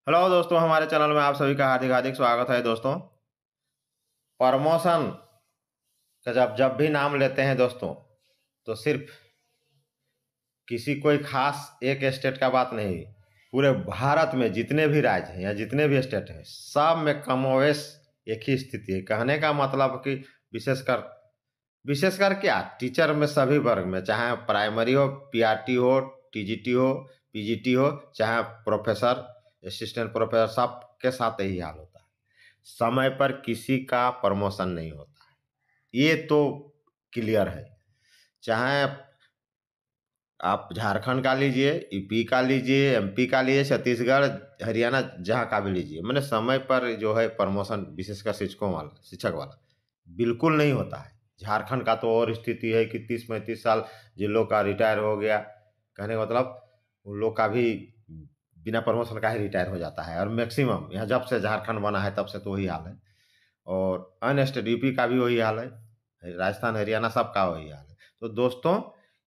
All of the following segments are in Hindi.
हेलो दोस्तों, हमारे चैनल में आप सभी का हार्दिक हार्दिक स्वागत है दोस्तों। प्रमोशन का जब जब भी नाम लेते हैं दोस्तों, तो सिर्फ किसी कोई खास एक स्टेट का बात नहीं, पूरे भारत में जितने भी राज्य हैं या जितने भी स्टेट हैं, सब में कमोवेश एक ही स्थिति है। कहने का मतलब कि विशेषकर क्या, टीचर में सभी वर्ग में, चाहे प्राइमरी हो, पीआरटी हो, टीजीटी हो, पीजीटी हो, चाहे प्रोफेसर, असिस्टेंट प्रोफेसर, सब के साथ यही हाल होता है। समय पर किसी का प्रमोशन नहीं होता है, ये तो क्लियर है। चाहे आप झारखंड का लीजिए, यूपी का लीजिए, एमपी का लीजिए, छत्तीसगढ़, हरियाणा, जहाँ का भी लीजिए, मैंने समय पर जो है प्रमोशन विशेषकर शिक्षक वाला बिल्कुल नहीं होता है। झारखंड का तो और स्थिति है कि 30-35 साल जिन लोग का रिटायर हो गया, कहने का मतलब उन लोग का भी बिना प्रमोशन का ही रिटायर हो जाता है। और मैक्सिमम यहाँ जब से झारखंड बना है तब से तो वही हाल है। और अन्य स्टेट यूपी का भी वही हाल है, राजस्थान, हरियाणा, सब का वही हाल है। तो दोस्तों,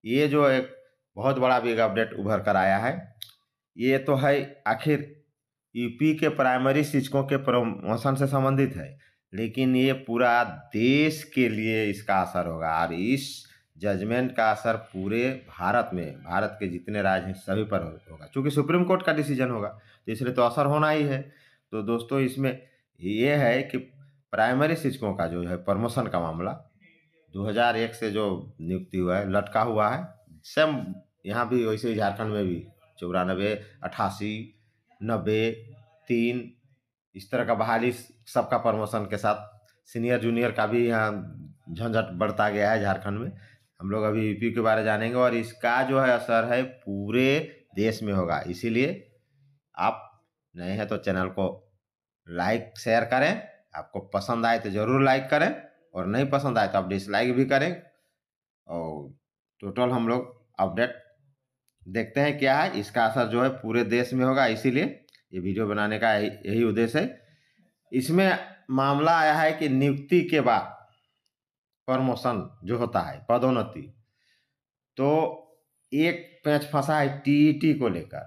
ये जो एक बहुत बड़ा बिग अपडेट उभर कर आया है, ये तो है आखिर यूपी के प्राइमरी शिक्षकों के प्रमोशन से संबंधित है, लेकिन ये पूरा देश के लिए इसका असर होगा। और इस जजमेंट का असर पूरे भारत में, भारत के जितने राज्य हैं सभी पर होगा, क्योंकि सुप्रीम कोर्ट का डिसीजन होगा, तो इसलिए तो असर होना ही है। तो दोस्तों, इसमें ये है कि प्राइमरी शिक्षकों का जो है प्रमोशन का मामला 2001 से जो नियुक्ति हुआ है, लटका हुआ है। सेम यहाँ भी वैसे ही, झारखंड में भी 94, 88, 90, 3, इस तरह का बहाली सबका प्रमोशन के साथ सीनियर जूनियर का भी यहाँ झंझट बढ़ता गया है झारखंड में। हम लोग अभी यूपी के बारे जानेंगे, और इसका जो है असर है पूरे देश में होगा। इसीलिए आप नए हैं तो चैनल को लाइक शेयर करें, आपको पसंद आए तो ज़रूर लाइक करें, और नहीं पसंद आए तो आप डिसलाइक भी करें। और टोटल हम लोग अपडेट देखते हैं क्या है। इसका असर जो है पूरे देश में होगा, इसीलिए ये वीडियो बनाने का यही उद्देश्य है। इसमें मामला आया है कि नियुक्ति के बाद प्रमोशन जो होता है, पदोन्नति, तो एक पेंच फंसा है टीईटी को लेकर।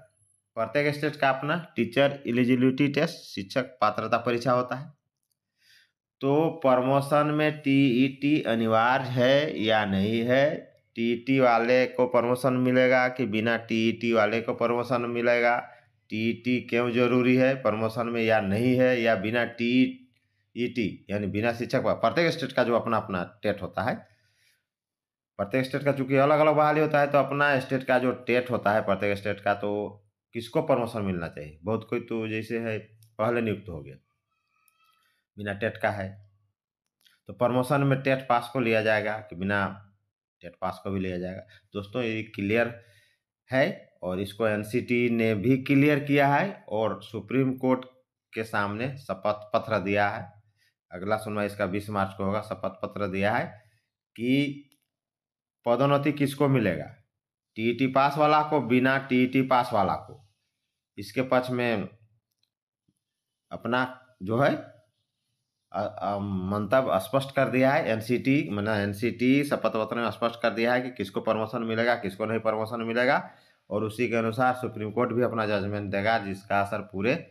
प्रत्येक स्टेट का अपना टीचर एलिजिबिलिटी टेस्ट, शिक्षक पात्रता परीक्षा होता है। तो प्रमोशन में टीईटी अनिवार्य है या नहीं है, टीईटी वाले को प्रमोशन मिलेगा कि बिना टीईटी वाले को प्रमोशन मिलेगा, टीईटी क्यों जरूरी है प्रमोशन में या नहीं है, या बिना टीईटी यानी बिना शिक्षक, प्रत्येक स्टेट का जो अपना अपना टेट होता है, प्रत्येक स्टेट का चूंकि अलग अलग बहाली होता है, तो अपना स्टेट का जो टेट होता है प्रत्येक स्टेट का, तो किसको प्रमोशन मिलना चाहिए। बहुत कोई तो जैसे है पहले नियुक्त हो गया, बिना टेट का है, तो प्रमोशन में टेट पास को लिया जाएगा कि बिना टेट पास को भी लिया जाएगा। दोस्तों, ये क्लियर है, और इसको एनसीटी ने भी क्लियर किया है, और सुप्रीम कोर्ट के सामने शपथ पत्र दिया है। अगला सुनवाई इसका 20 मार्च को होगा। शपथ पत्र दिया है कि पदोन्नति किसको मिलेगा, टीईटी पास वाला को, बिना टीईटी पास वाला को। इसके पक्ष में अपना जो है मंतव्य स्पष्ट कर दिया है एनसीटी, एनसीटी शपथ पत्र में स्पष्ट कर दिया है कि किसको प्रमोशन मिलेगा, किसको नहीं प्रमोशन मिलेगा। और उसी के अनुसार सुप्रीम कोर्ट भी अपना जजमेंट देगा, जिसका असर पूरे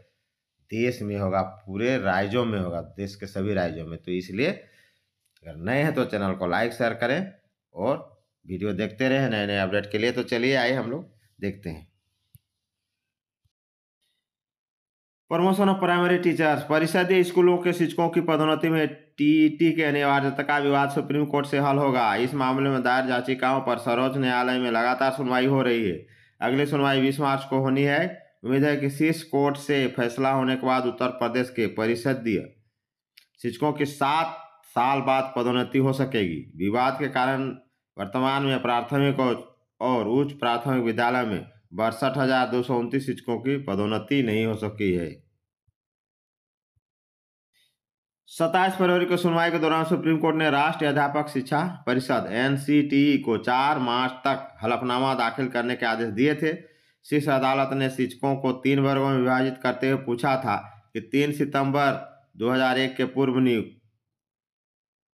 देश में होगा, पूरे राज्यों में होगा, देश के सभी राज्यों में। तो इसलिए अगर नए हैं तो चैनल को लाइक शेयर करें, और वीडियो देखते रहें नए नए अपडेट के लिए। तो चलिए आइए हम लोग देखते हैं। प्रमोशन ऑफ प्राइमरी टीचर्स, परिषदीय स्कूलों के शिक्षकों की पदोन्नति में टीईटी के अनिवार्यता का विवाद सुप्रीम कोर्ट से हल होगा। इस मामले में दायर याचिकाओं पर सर्वोच्च न्यायालय में लगातार सुनवाई हो रही है। अगली सुनवाई 20 मार्च को होनी है। उम्मीद है कि शीर्ष कोर्ट से फैसला होने के बाद उत्तर प्रदेश के परिषदीय शिक्षकों की 7 साल बाद पदोन्नति हो सकेगी। विवाद के कारण वर्तमान में प्राथमिक और उच्च प्राथमिक विद्यालय में 62,229 शिक्षकों की पदोन्नति नहीं हो सकी है। 27 फरवरी को सुनवाई के दौरान सुप्रीम कोर्ट ने राष्ट्रीय अध्यापक शिक्षा परिषद एनसीटीई को 4 मार्च तक हलफनामा दाखिल करने के आदेश दिए थे। शीर्ष अदालत ने शिक्षकों को 3 वर्गों में विभाजित करते हुए पूछा था कि 3 सितंबर 2001 के पूर्व नियुक्त,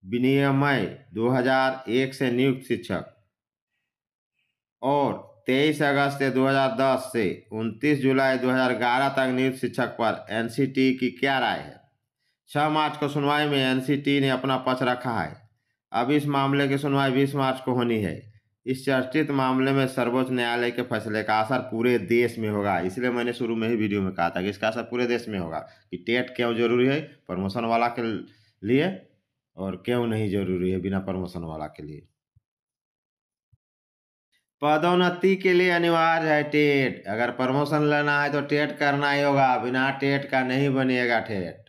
विनियमय 2001 से नियुक्त शिक्षक और 23 अगस्त 2010 से 29 जुलाई 2011 तक नियुक्त शिक्षक पर एनसीटी की क्या राय है। 6 मार्च को सुनवाई में एनसीटी ने अपना पक्ष रखा है। अब इस मामले की सुनवाई 20 मार्च को होनी है। इस चर्चित मामले में सर्वोच्च न्यायालय के फैसले का असर पूरे देश में होगा। इसलिए मैंने शुरू में ही वीडियो में कहा था कि इसका असर पूरे देश में होगा कि टेट क्यों जरूरी है प्रमोशन वाला के लिए और क्यों नहीं जरूरी है बिना प्रमोशन वाला के लिए। पदोन्नति के लिए अनिवार्य है टेट। अगर प्रमोशन लेना है तो टेट करना ही होगा, बिना टेट का नहीं बनेगा टेट।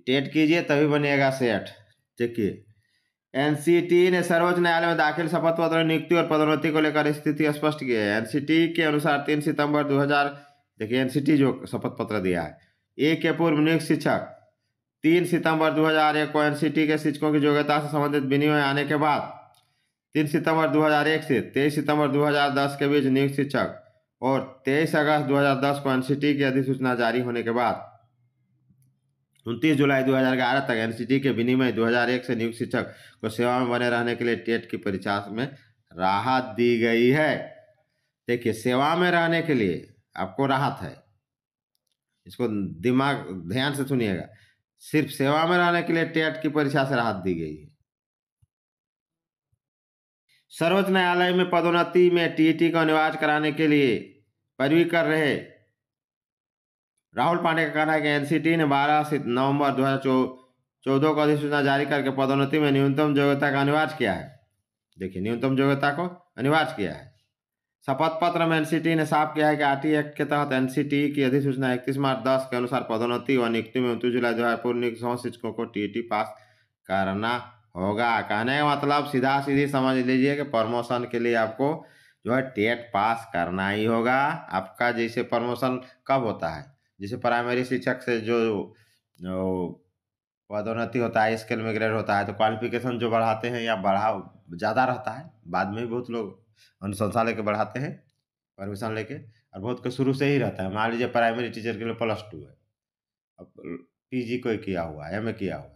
टेट कीजिए तभी बनेगा सेठ। देखिए, एनसीटी ने सर्वोच्च न्यायालय में दाखिल शपथ पत्र नियुक्ति और पदोन्नति को लेकर स्थिति स्पष्ट की है। एनसीटी के अनुसार 3 सितंबर 2000, देखिए एनसीटी जो शपथ पत्र दिया है, एक के पूर्व नियुक्त शिक्षक 3 सितंबर 2001 को एनसीटी के शिक्षकों की योग्यता से संबंधित विनिमय आने के बाद 3 सितंबर 2001 से 23 सितंबर 2010 के बीच नियुक्त शिक्षक और 23 अगस्त 2010 को एनसीटी की अधिसूचना जारी होने के बाद 29 जुलाई 2011 तक एनसीटी के विनिमय 2001 से नियुक्त शिक्षक को सेवा में बने रहने के लिए टेट की परीक्षा में राहत दी गई है। देखिए, सेवा में रहने के लिए आपको राहत है, इसको ध्यान से सुनिएगा। सिर्फ सेवा में रहने के लिए टेट की परीक्षा से राहत दी गई है। सर्वोच्च न्यायालय में पदोन्नति में टीईटी को अनिवार्य कराने के लिए पैरवी कर रहे राहुल पांडे का कहना है कि एनसीटी ने 12 नवंबर 2014 को अधिसूचना जारी करके पदोन्नति में न्यूनतम योग्यता का अनिवार्य किया है। देखिए, न्यूनतम योग्यता को अनिवार्य किया है। शपथ पत्र में एनसीटी ने साफ किया है कि आरटी एक्ट के तहत एनसीटी की अधिसूचना 31 मार्च 10 के अनुसार पदोन्नति व नियुक्ति में 29 जुलाई 2000 पूर्व नियुक्त शिक्षकों को टीईटी पास करना होगा। कहने का मतलब सीधा सीधी समझ लीजिए कि प्रमोशन के लिए आपको जो है टेट पास करना ही होगा। आपका जैसे प्रमोशन कब होता है, जैसे प्राइमरी शिक्षक से जो पदोन्नति होता है, स्केल में ग्रेड होता है, तो क्वालिफिकेशन जो बढ़ाते हैं या ज़्यादा रहता है। बाद में भी बहुत लोग अनुशंसा लेके बढ़ाते हैं, परमिशन लेके, और बहुत को शुरू से ही रहता है। मान लीजिए प्राइमरी टीचर के लिए +2 है, अब पीजी कोई किया हुआ है, एमए किया हुआ है,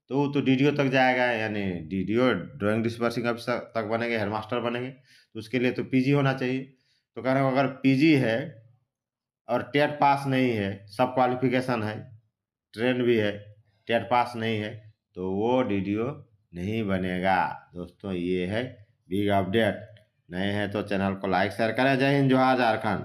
तो वो तो डीडीओ तक जाएगा, यानी डीडीओ ड्राइंग डिस्पर्सिंग ऑफिसर तक बनेंगे, हेडमास्टर बनेंगे, तो उसके लिए तो पीजी होना चाहिए। तो कह रहे हो अगर पीजी है और टेट पास नहीं है, सब क्वालिफिकेशन है, ट्रेंड भी है, टेट पास नहीं है, तो वो डीडीओ नहीं बनेगा। दोस्तों, ये है बिग अपडेट। नए हैं तो चैनल को लाइक शेयर करें। जय हिंद, जोहार, झारखंड।